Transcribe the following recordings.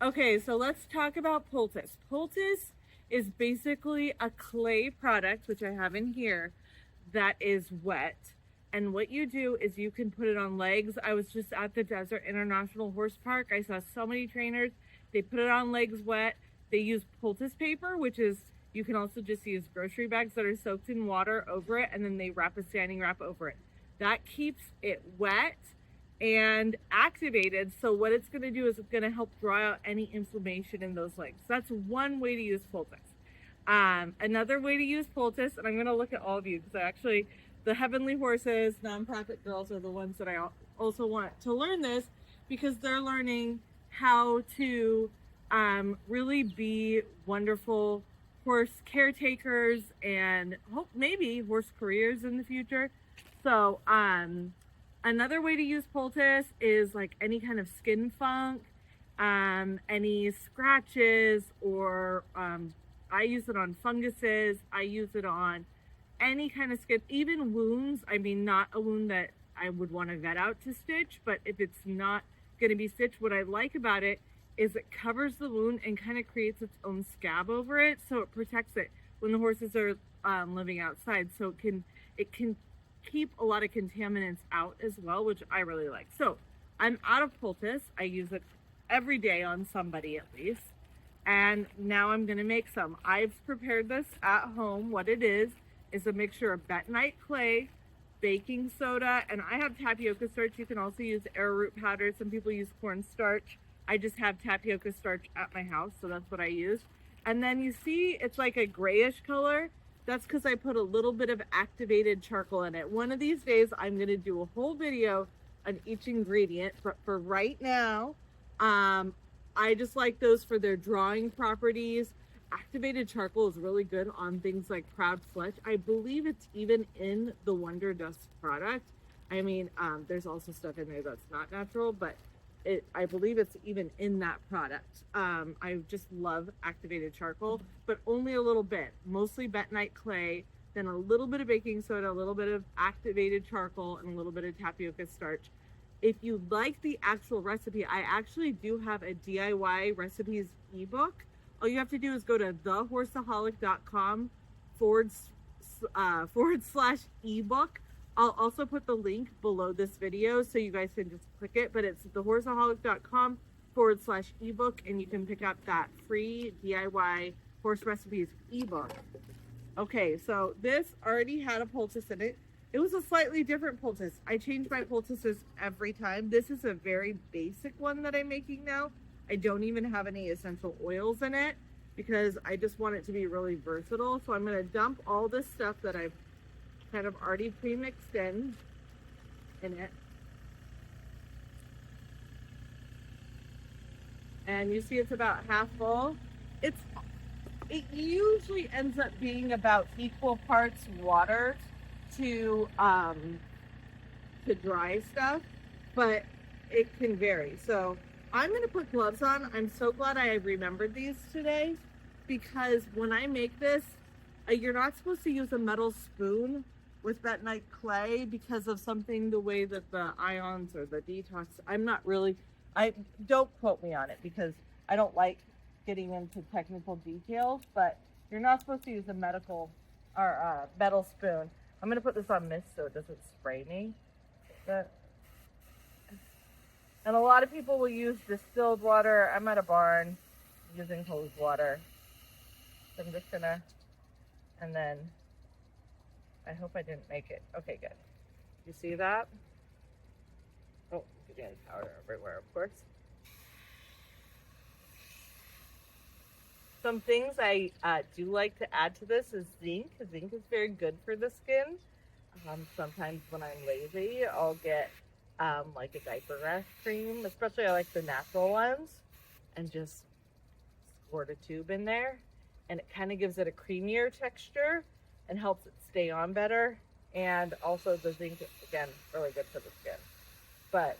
Okay, so let's talk about Poultice. Poultice is basically a clay product, which I have in here, that is wet. And what you do is you can put it on legs. I was just at the Desert International Horse Park. I saw so many trainers. They put it on legs wet. They use poultice paper, which is, you can also just use grocery bags that are soaked in water over it, and then they wrap a standing wrap over it. That keeps it wet and activated. So what it's going to do is it's going to help draw out any inflammation in those legs. So that's one way to use poultice. Another way to use poultice, and I'm going to look at all of you because I actually, the Heavenly Horses nonprofit girls are the ones that I also want to learn this, because they're learning how to really be wonderful horse caretakers and hope maybe horse careers in the future. So another way to use poultice is like any kind of skin funk, any scratches, or I use it on funguses. I use it on any kind of skin, even wounds. I mean, not a wound that I would want to vet out to stitch, but if it's not going to be stitched, what I like about it is it covers the wound and kind of creates its own scab over it, so it protects it when the horses are living outside. So it can keep a lot of contaminants out as well, which I really like. So I'm out of poultice. I use it every day on somebody at least, and now I'm going to make some. I've prepared this at home. What it is a mixture of bentonite clay, baking soda, and I have tapioca starch. You can also use arrowroot powder. Some people use cornstarch. I just have tapioca starch at my house, so that's what I use. And then you see it's like a grayish color. That's because I put a little bit of activated charcoal in it. One of these days, I'm going to do a whole video on each ingredient. But for right now, I just like those for their drawing properties. Activated charcoal is really good on things like Proud Fletch. I believe it's even in the Wonder Dust product. I mean, there's also stuff in there that's not natural, but I believe it's even in that product. I just love activated charcoal, but only a little bit. Mostly bentonite clay, then a little bit of baking soda, a little bit of activated charcoal, and a little bit of tapioca starch. If you like the actual recipe, I actually do have a DIY recipes ebook. All you have to do is go to thehorseaholic.com forward slash ebook. I'll also put the link below this video so you guys can just click it, but it's thehorseaholic.com forward slash ebook, and you can pick up that free DIY horse recipes ebook. Okay, so this already had a poultice in it. It was a slightly different poultice. I change my poultices every time. This is a very basic one that I'm making now. I don't even have any essential oils in it because I just want it to be really versatile. So I'm going to dump all this stuff that I've kind of already pre-mixed in it. And you see it's about half full. It usually ends up being about equal parts water to dry stuff, but it can vary. So I'm going to put gloves on. I'm so glad I remembered these today, because when I make this, you're not supposed to use a metal spoon with bentonite clay because of something, the way that the ions or the detox, I don't quote me on it because I don't like getting into technical details, but you're not supposed to use a metal spoon. I'm going to put this on mist so it doesn't spray me. And a lot of people will use distilled water. I'm at a barn using hose water. So I'm just gonna, and then I hope I didn't make it. Okay, good. You see that? Oh, getting powder everywhere, of course. Some things I do like to add to this is zinc. Zinc is very good for the skin. Sometimes when I'm lazy, I'll get like a diaper rash cream, especially I like the natural ones, and just squirt a tube in there, and it kind of gives it a creamier texture and helps it stay on better. And also the zinc, again, really good for the skin. But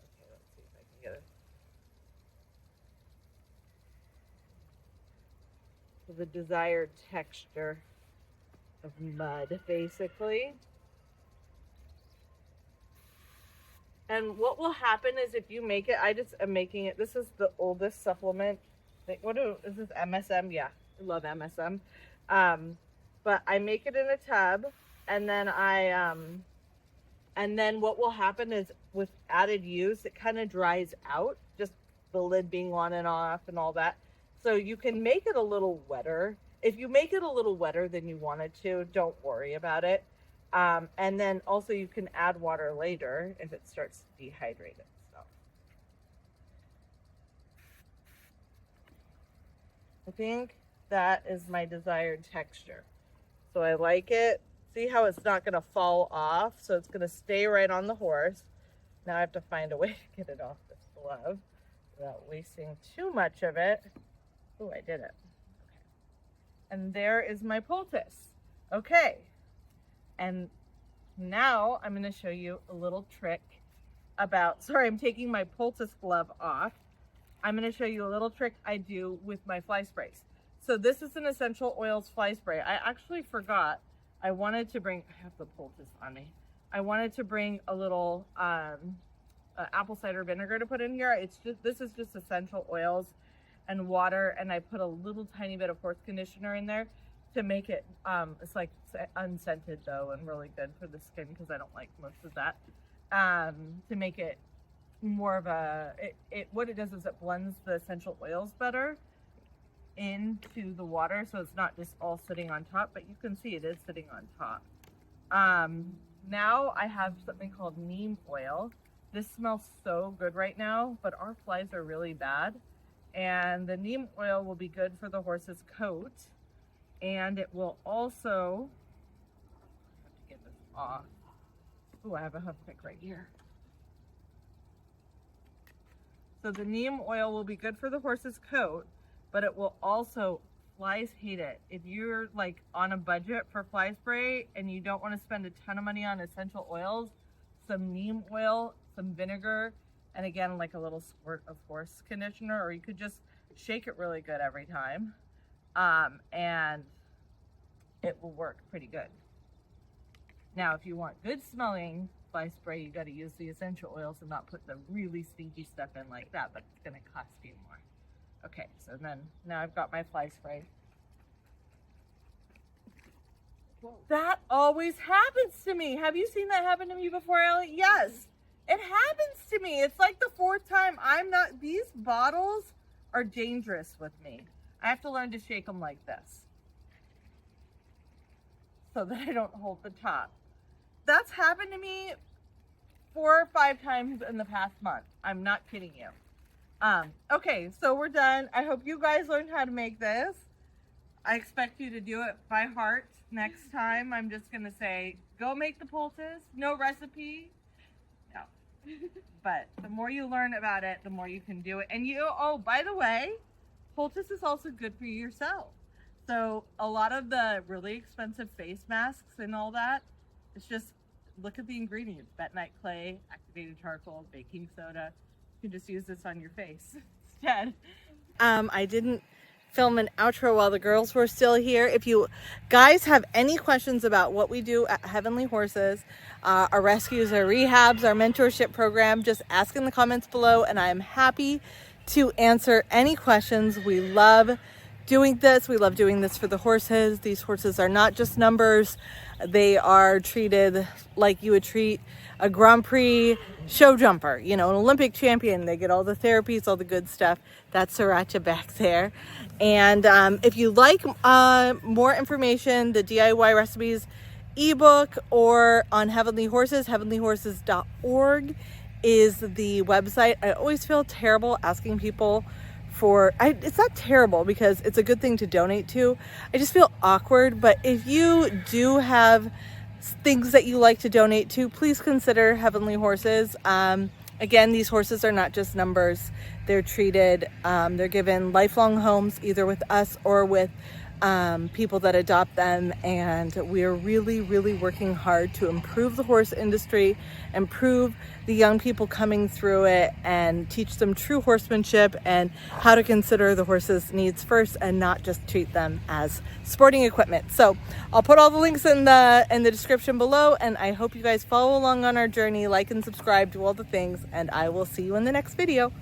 okay, let's see if I can get it. So the desired texture of mud, basically. And what will happen is if you make it, I just am making it. This is the oldest supplement. Is this MSM? Yeah, I love MSM. But I make it in a tub, and then and then what will happen is with added use, it kind of dries out, just the lid being on and off and all that. So you can make it a little wetter. If you make it a little wetter than you wanted to, don't worry about it. And then also you can add water later if it starts to dehydrate it. So I think that is my desired texture. So I like it. See how it's not going to fall off? So it's going to stay right on the horse. Now I have to find a way to get it off this glove without wasting too much of it. Oh, I did it. Okay. And there is my poultice. Okay. And now I'm going to show you a little trick about, sorry, I'm taking my poultice glove off. I'm going to show you a little trick I do with my fly sprays. So this is an essential oils fly spray. I actually forgot. I wanted to bring, I have the poultice on me. I wanted to bring a little apple cider vinegar to put in here. It's just, this is just essential oils and water, and I put a little tiny bit of horse conditioner in there to make it, it's like unscented though, and really good for the skin because I don't like most of that. To make it more of a, what it does is it blends the essential oils better into the water, so it's not just all sitting on top, but you can see it is sitting on top. Now I have something called neem oil. This smells so good right now, but our flies are really bad. And the neem oil will be good for the horse's coat. And it will also, I have to get this off. Oh, I have a hoof pick right here. So the neem oil will be good for the horse's coat, but it will also, flies hate it. If you're like on a budget for fly spray and you don't want to spend a ton of money on essential oils, some neem oil, some vinegar, and again, like a little squirt of horse conditioner, or you could just shake it really good every time. And it will work pretty good. Now, if you want good smelling fly spray, you got to use the essential oils and not put the really stinky stuff in like that, but it's going to cost you more. Okay, so then now I've got my fly spray. Whoa. That always happens to me. Have you seen that happen to me before, Ellie? Yes, it happens to me. It's like the fourth time. These bottles are dangerous with me. I have to learn to shake them like this so that I don't hold the top. That's happened to me 4 or 5 times in the past month. I'm not kidding you. Okay, so we're done. I hope you guys learned how to make this. I expect you to do it by heart next time. I'm just gonna say, go make the poultice. No recipe. No. But the more you learn about it, the more you can do it. And oh, by the way, poultice is also good for yourself. So a lot of the really expensive face masks and all that, it's just, look at the ingredients: bentonite clay, activated charcoal, baking soda. You can just use this on your face instead. I didn't film an outro while the girls were still here. If you guys have any questions about what we do at Heavenly Horses, our rescues, our rehabs, our mentorship program, just ask in the comments below, and I'm happy to answer any questions. We love doing this. We love doing this for the horses. These horses are not just numbers. They are treated like you would treat a Grand Prix show jumper, you know, an Olympic champion. They get all the therapies, all the good stuff. That's Sriracha back there. And if you like more information, the DIY recipes ebook, or on Heavenly Horses, heavenlyhorses.org is the website. I always feel terrible asking people for, it's not terrible because it's a good thing to donate to. I just feel awkward. But if you do have things that you like to donate to, please consider Heavenly Horses. Again, these horses are not just numbers. They're treated, they're given lifelong homes, either with us or with people that adopt them, and we are really, really working hard to improve the horse industry, improve the young people coming through it, and teach them true horsemanship and how to consider the horse's needs first and not just treat them as sporting equipment. So I'll put all the links in the description below, and I hope you guys follow along on our journey, like and subscribe, do all the things, and I will see you in the next video.